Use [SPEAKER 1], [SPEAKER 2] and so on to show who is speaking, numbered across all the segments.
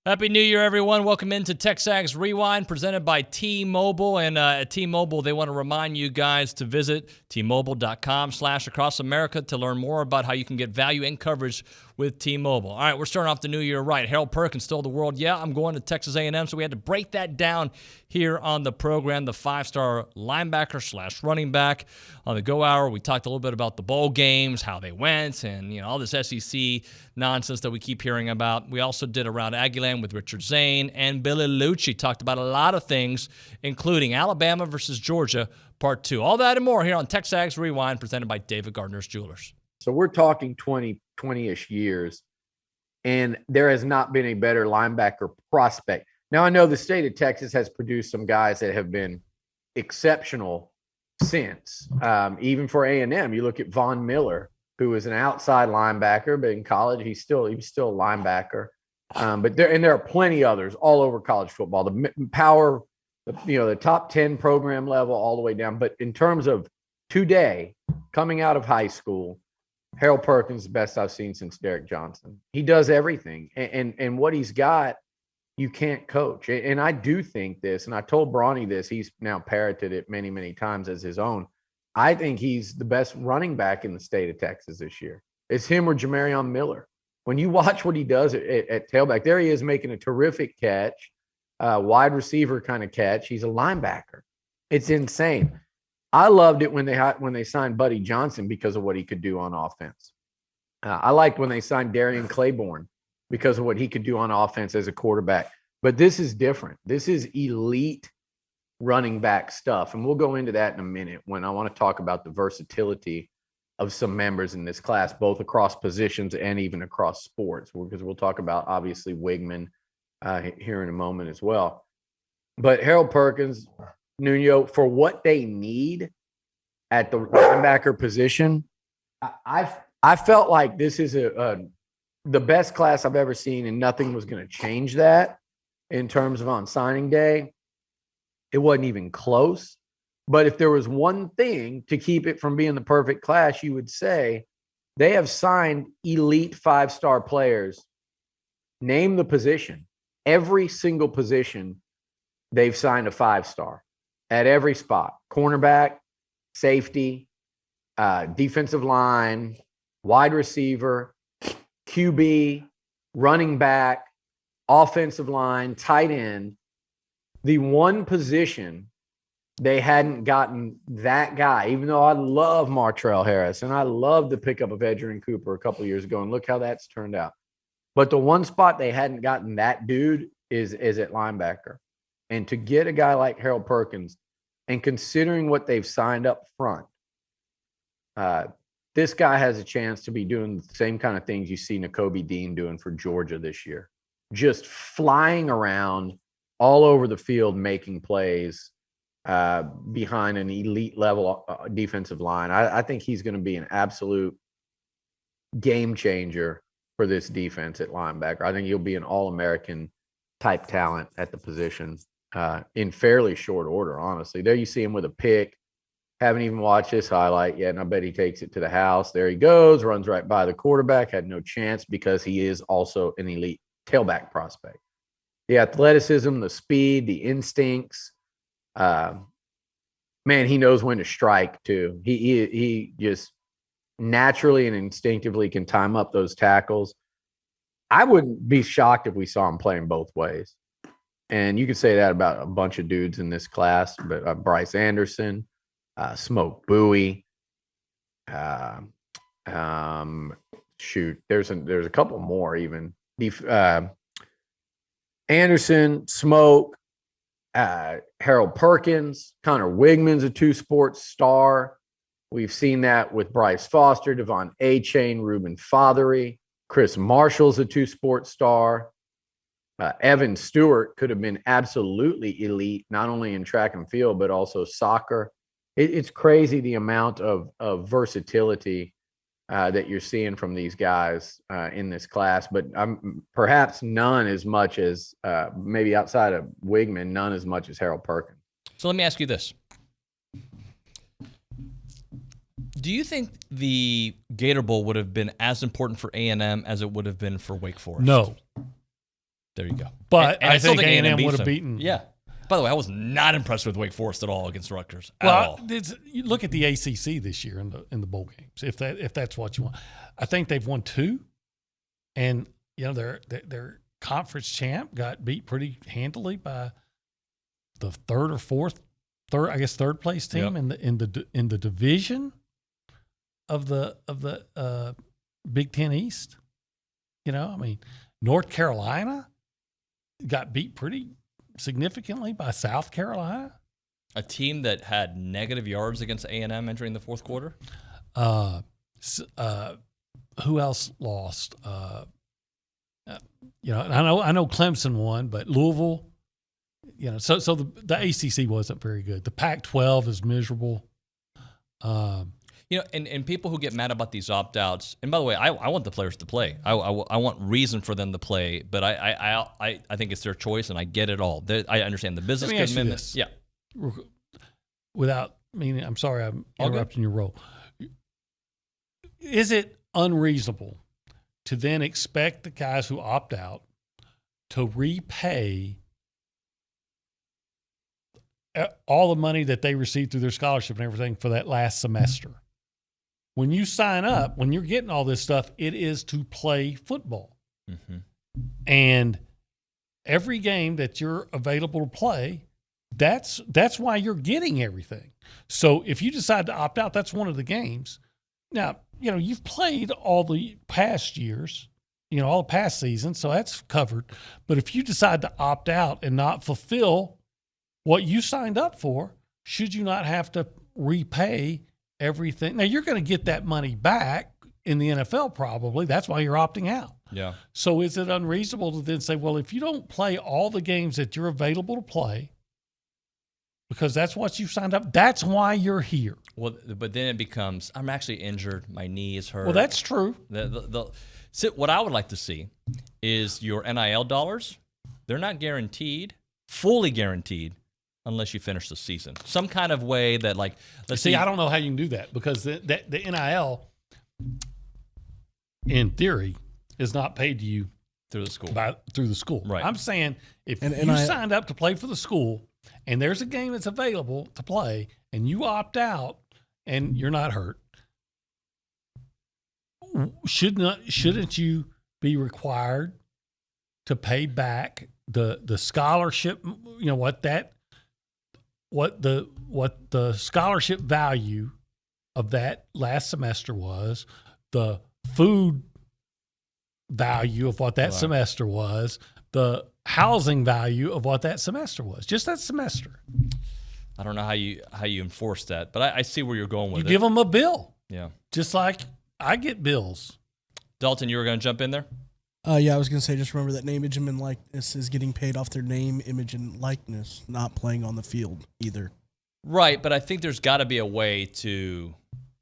[SPEAKER 1] Happy New Year, everyone. Welcome into TexAgs Rewind, presented by T-Mobile. And at T-Mobile, they want to remind you guys to visit T-Mobile.com/across America to learn more about how you can get value and coverage with T-Mobile. All right, we're starting off the new year right. Harold Perkins stole the world. Yeah, I'm going to Texas A&M, so we had to break that down here on the program. The 5-star linebacker/running back. On the Go Hour, we talked a little bit about the bowl games, how they went, and all this SEC nonsense that we keep hearing about. We also did around Aggieland with Richard Zane, and Billy Liucci talked about a lot of things, including Alabama versus Georgia, Part 2. All that and more here on TexAgs Rewind, presented by David Gardner's Jewelers.
[SPEAKER 2] So we're talking 20-ish years, and there has not been a better linebacker prospect. Now, I know the state of Texas has produced some guys that have been exceptional since. Even for A&M, you look at Von Miller, who is an outside linebacker, but in college, he was still a linebacker. But there are plenty others all over college football. The power, the top 10 program level all the way down. But in terms of today, coming out of high school, Harold Perkins is the best I've seen since Derek Johnson. He does everything. And what he's got, you can't coach. And I do think this, and I told Bronny this, he's now parroted it many, many times as his own. I think he's the best running back in the state of Texas this year. It's him or Jamarion Miller. When you watch what he does at tailback, there he is making a terrific catch, wide receiver kind of catch. He's a linebacker. It's insane. I loved it when they signed Buddy Johnson because of what he could do on offense. I liked when they signed Darian Claiborne because of what he could do on offense as a quarterback. But this is different. This is elite running back stuff. And we'll go into that in a minute when I want to talk about the versatility of some members in this class, both across positions and even across sports, because we'll talk about, obviously, Wigman here in a moment as well. But Harold Perkins, Nuno, for what they need at the linebacker position, I felt like this is the best class I've ever seen, and nothing was going to change that in terms of on signing day. It wasn't even close. But if there was one thing to keep it from being the perfect class, you would say they have signed elite 5-star players. Name the position. Every single position, they've signed a 5-star at every spot. Cornerback, safety, defensive line, wide receiver, QB, running back, offensive line, tight end. The one position they hadn't gotten that guy, even though I love Martrell Harris and I love the pickup of Edgerrin Cooper a couple of years ago, and look how that's turned out. But the one spot they hadn't gotten that dude is at linebacker. And to get a guy like Harold Perkins, and considering what they've signed up front, this guy has a chance to be doing the same kind of things you see Nakobe Dean doing for Georgia this year. Just flying around all over the field, making plays behind an elite level defensive line. I think he's going to be an absolute game changer for this defense at linebacker. I think he'll be an All-American type talent at the position in fairly short order, honestly. There you see him with a pick. Haven't even watched this highlight yet, and I bet he takes it to the house. There he goes, runs right by the quarterback, had no chance because he is also an elite tailback prospect. The athleticism, the speed, the instincts. Man, he knows when to strike too. He just naturally and instinctively can time up those tackles. I wouldn't be shocked if we saw him playing both ways. And you could say that about a bunch of dudes in this class, but Bryce Anderson, Smoke Bowie. There's a couple more even. Anderson, Smoke, Harold Perkins, Connor Wigman's a two-sport star. We've seen that with Bryce Foster, Devon A-Chain, Ruben Fothery. Chris Marshall's a two-sport star. Evan Stewart could have been absolutely elite, not only in track and field, but also soccer. It's crazy the amount of versatility that you're seeing from these guys in this class, but perhaps none as much as maybe outside of Wigman, none as much as Harold Perkins.
[SPEAKER 1] So let me ask you this. Do you think the Gator Bowl would have been as important for A&M as it would have been for Wake Forest?
[SPEAKER 3] No.
[SPEAKER 1] There you go.
[SPEAKER 3] But
[SPEAKER 1] And
[SPEAKER 3] I
[SPEAKER 1] still
[SPEAKER 3] think A&M
[SPEAKER 1] beats
[SPEAKER 3] would have
[SPEAKER 1] them.
[SPEAKER 3] beaten.
[SPEAKER 1] Yeah. By the way, I was not impressed with Wake Forest at all against Rutgers.
[SPEAKER 3] Well, you look at the ACC this year in the bowl games. If that's what you want, I think they've won 2, and their conference champ got beat pretty handily by the third place team in the division of the Big Ten East. North Carolina got beat pretty significantly by South Carolina.
[SPEAKER 1] A team that had negative yards against A&M entering the fourth quarter.
[SPEAKER 3] Who else lost? I know Clemson won, but Louisville. So the ACC wasn't very good. The Pac-12 is miserable.
[SPEAKER 1] And people who get mad about these opt-outs, and by the way, I want the players to play. I want reason for them to play, but I think it's their choice, and I get it all. I understand the business commitment. Yeah.
[SPEAKER 3] I'm sorry, I'm interrupting your role. Is it unreasonable to then expect the guys who opt out to repay all the money that they received through their scholarship and everything for that last semester? When you sign up, when you're getting all this stuff, it is to play football.
[SPEAKER 1] Mm-hmm.
[SPEAKER 3] And every game that you're available to play, that's why you're getting everything. So if you decide to opt out, that's one of the games. Now, you've played all the past years, all the past seasons, so that's covered. But if you decide to opt out and not fulfill what you signed up for, should you not have to repay everything? Now, you're going to get that money back in the NFL probably. That's why you're opting out.
[SPEAKER 1] Yeah.
[SPEAKER 3] So is it unreasonable to then say, well, if you don't play all the games that you're available to play, because that's what you signed up, that's why you're here.
[SPEAKER 1] Well, but then it becomes, I'm actually injured. My knee is hurt.
[SPEAKER 3] Well, that's true.
[SPEAKER 1] What I would like to see is your NIL dollars. They're not guaranteed, fully guaranteed, unless you finish the season. Some kind of way that, like, let's see.
[SPEAKER 3] I don't know how you can do that because the NIL, in theory, is not paid to you
[SPEAKER 1] through the school.
[SPEAKER 3] Through the school.
[SPEAKER 1] Right.
[SPEAKER 3] I'm saying if you signed up to play for the school and there's a game that's available to play and you opt out and you're not hurt, shouldn't you be required to pay back the scholarship? What the scholarship value of that last semester was, the food value of what that semester was, the housing value of what that semester was, just that semester.
[SPEAKER 1] I don't know how you enforce that, but I see where you're going with it.
[SPEAKER 3] You give them a bill.
[SPEAKER 1] Yeah.
[SPEAKER 3] Just like I get bills.
[SPEAKER 1] Dalton, you were going to jump in there?
[SPEAKER 4] Yeah, I was going to say, just remember that name, image, and likeness is getting paid off their name, image, and likeness, not playing on the field either.
[SPEAKER 1] Right, but I think there's got to be a way to,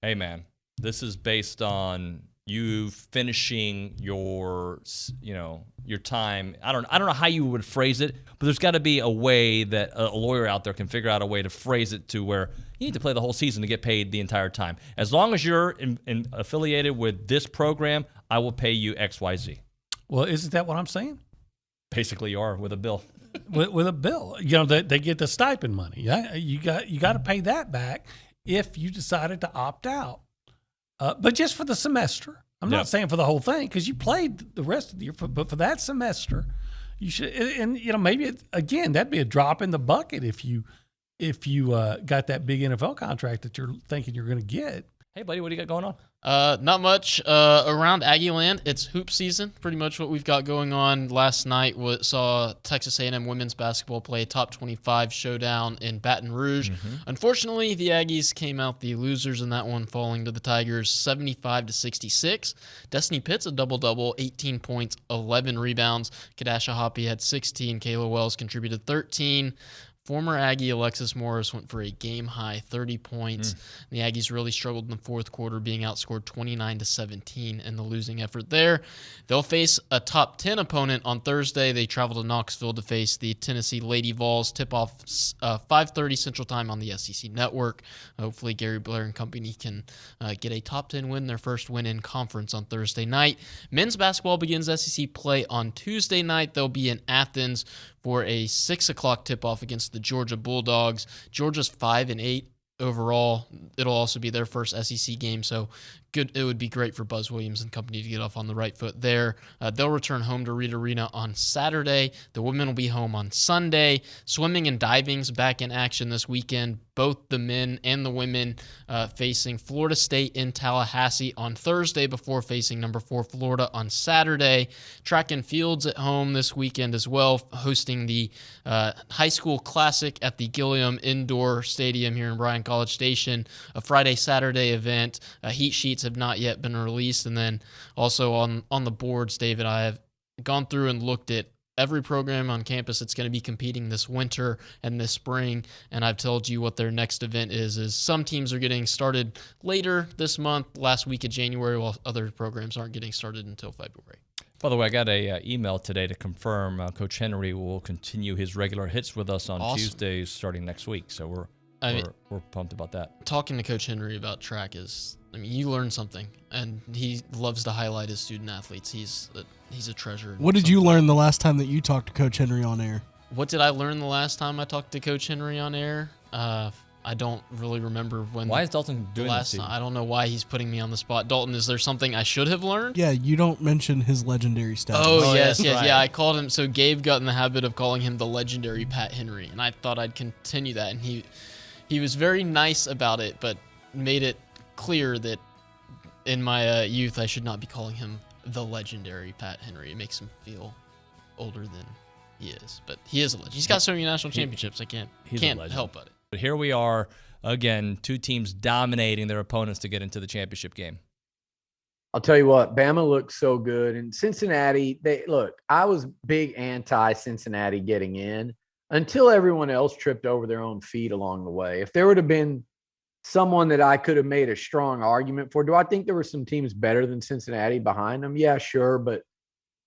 [SPEAKER 1] hey, man, this is based on you finishing your time. I don't know how you would phrase it, but there's got to be a way that a lawyer out there can figure out a way to phrase it to where you need to play the whole season to get paid the entire time. As long as you're affiliated with this program, I will pay you XYZ.
[SPEAKER 3] Well, isn't that what I'm saying?
[SPEAKER 1] Basically, you are with a bill.
[SPEAKER 3] with a bill, they get the stipend money. Yeah, you got to pay that back if you decided to opt out. But just for the semester. I'm not saying for the whole thing because you played the rest of the year. But for that semester, you should. And maybe that'd be a drop in the bucket if you got that big NFL contract that you're thinking you're going to get.
[SPEAKER 1] Hey, buddy, what do you got going on?
[SPEAKER 5] Not much. Around Aggieland, it's hoop season, pretty much what we've got going on. Last night saw Texas A&M women's basketball play a top 25 showdown in Baton Rouge. Mm-hmm. Unfortunately, the Aggies came out the losers in that one, falling to the Tigers 75-66. Destiny Pitts a double-double, 18 points, 11 rebounds. Kadasha Hoppe had 16. Kayla Wells contributed 13. Former Aggie Alexis Morris went for a game-high 30 points. The Aggies really struggled in the fourth quarter, being outscored 29-17 in the losing effort there. They'll face a top 10 opponent on Thursday. They travel to Knoxville to face the Tennessee Lady Vols. Tip-off 5:30 Central Time on the SEC Network. Hopefully Gary Blair and company can get a top 10 win, their first win in conference on Thursday night. Men's basketball begins SEC play on Tuesday night. They'll be in Athens for a 6 o'clock tip-off against the Georgia Bulldogs. Georgia's 5-8 overall. It'll also be their first SEC game, so good. It would be great for Buzz Williams and company to get off on the right foot there. They'll return home to Reed Arena on Saturday. The women will be home on Sunday. Swimming and diving's back in action this weekend. Both the men and the women facing Florida State in Tallahassee on Thursday before facing number 4 Florida on Saturday. Track and field's at home this weekend as well, hosting the high school classic at the Gilliam Indoor Stadium here in Bryan College Station, a Friday-Saturday event. Heat sheets have not yet been released. And then also on the boards, David, I have gone through and looked at every program on campus that's going to be competing this winter and this spring, and I've told you what their next event is some teams are getting started later this month, last week of January, while other programs aren't getting started until February.
[SPEAKER 1] By the way, I got a email today to confirm Coach Henry will continue his regular hits with us on Tuesdays starting next week, so we're pumped about that.
[SPEAKER 5] Talking to Coach Henry about track you learn something, and he loves to highlight his student athletes. He's a treasure.
[SPEAKER 4] What did you learn the last time that you talked to Coach Henry on air?
[SPEAKER 5] What did I learn the last time I talked to Coach Henry on air? I don't really remember when.
[SPEAKER 1] Why is Dalton doing this?
[SPEAKER 5] I don't know why he's putting me on the spot. Dalton, is there something I should have learned?
[SPEAKER 4] Yeah, you don't mention his legendary status.
[SPEAKER 5] Oh yes,
[SPEAKER 1] right.
[SPEAKER 5] yeah. I called him. So Gabe got in the habit of calling him the legendary Pat Henry, and I thought I'd continue that. And he was very nice about it, but made it clear that in my youth I should not be calling him the legendary Pat Henry. It makes him feel older than he is, but he is a legend. He's got so many national championships. I can't help but it.
[SPEAKER 1] But here we are again, two teams dominating their opponents to get into the championship game.
[SPEAKER 2] I'll tell you what, Bama looks so good, and Cincinnati. I was big anti-Cincinnati getting in until everyone else tripped over their own feet along the way. If there would have been someone that I could have made a strong argument for, do I think there were some teams better than Cincinnati behind them? Yeah, sure, but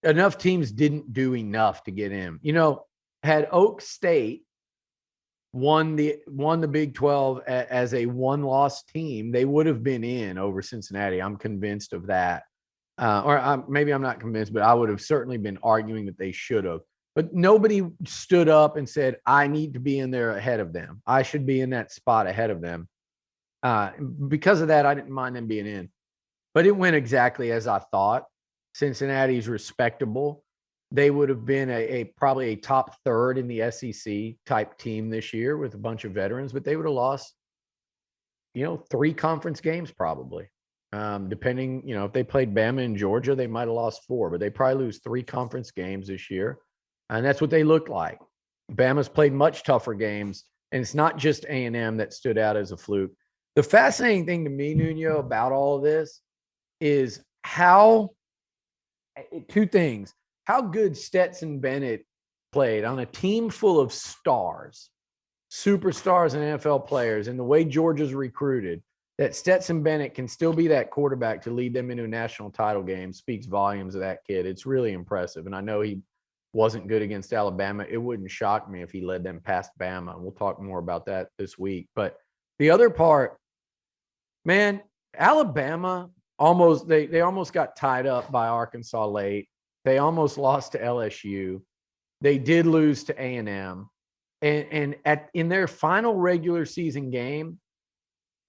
[SPEAKER 2] enough teams didn't do enough to get in. Had Oak State won the Big 12 as a one-loss team, they would have been in over Cincinnati. I'm convinced of that. Maybe I'm not convinced, but I would have certainly been arguing that they should have. But nobody stood up and said, I need to be in there ahead of them. I should be in that spot ahead of them. Because of that, I didn't mind them being in. But it went exactly as I thought. Cincinnati's respectable. They would have been probably a top third in the SEC type team this year with a bunch of veterans, but they would have lost, 3 conference games probably. Depending, if they played Bama in Georgia, they might have lost 4, but they probably lose 3 conference games this year. And that's what they look like. Bama's played much tougher games, and it's not just A&M that stood out as a fluke. The fascinating thing to me, Nuno, about all of this is two things. How good Stetson Bennett played on a team full of stars, superstars and NFL players, and the way Georgia's recruited, that Stetson Bennett can still be that quarterback to lead them into a national title game speaks volumes of that kid. It's really impressive. And I know he wasn't good against Alabama. It wouldn't shock me if he led them past Bama. We'll talk more about that this week. But the other part, man, Alabama they almost got tied up by Arkansas late. They almost lost to LSU. They did lose to A&M. And in their final regular season game,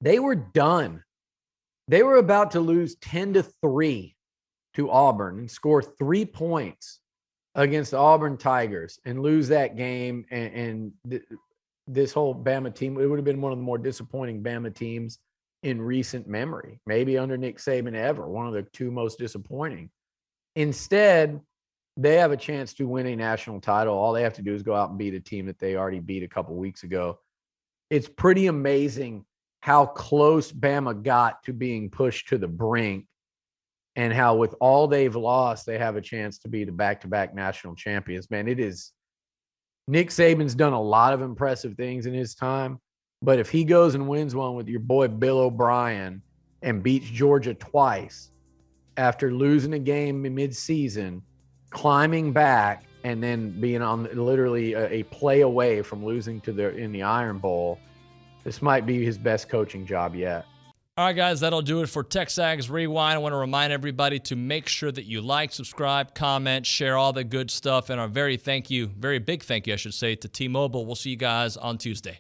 [SPEAKER 2] they were done. They were about to lose 10-3 to Auburn and score 3 points against the Auburn Tigers and lose that game. And this whole Bama team, it would have been one of the more disappointing Bama teams in recent memory, maybe under Nick Saban ever, one of the 2 most disappointing. Instead, they have a chance to win a national title. All they have to do is go out and beat a team that they already beat a couple weeks ago. It's pretty amazing how close Bama got to being pushed to the brink, and how with all they've lost, they have a chance to be the back-to-back national champions. Man, Nick Saban's done a lot of impressive things in his time, but if he goes and wins one with your boy Bill O'Brien and beats Georgia twice after losing a game mid-season, climbing back, and then being on literally a play away from losing in the Iron Bowl, this might be his best coaching job yet.
[SPEAKER 1] All right, guys, that'll do it for TexAgs Rewind. I want to remind everybody to make sure that you like, subscribe, comment, share all the good stuff, and a very big thank you, I should say, to T-Mobile. We'll see you guys on Tuesday.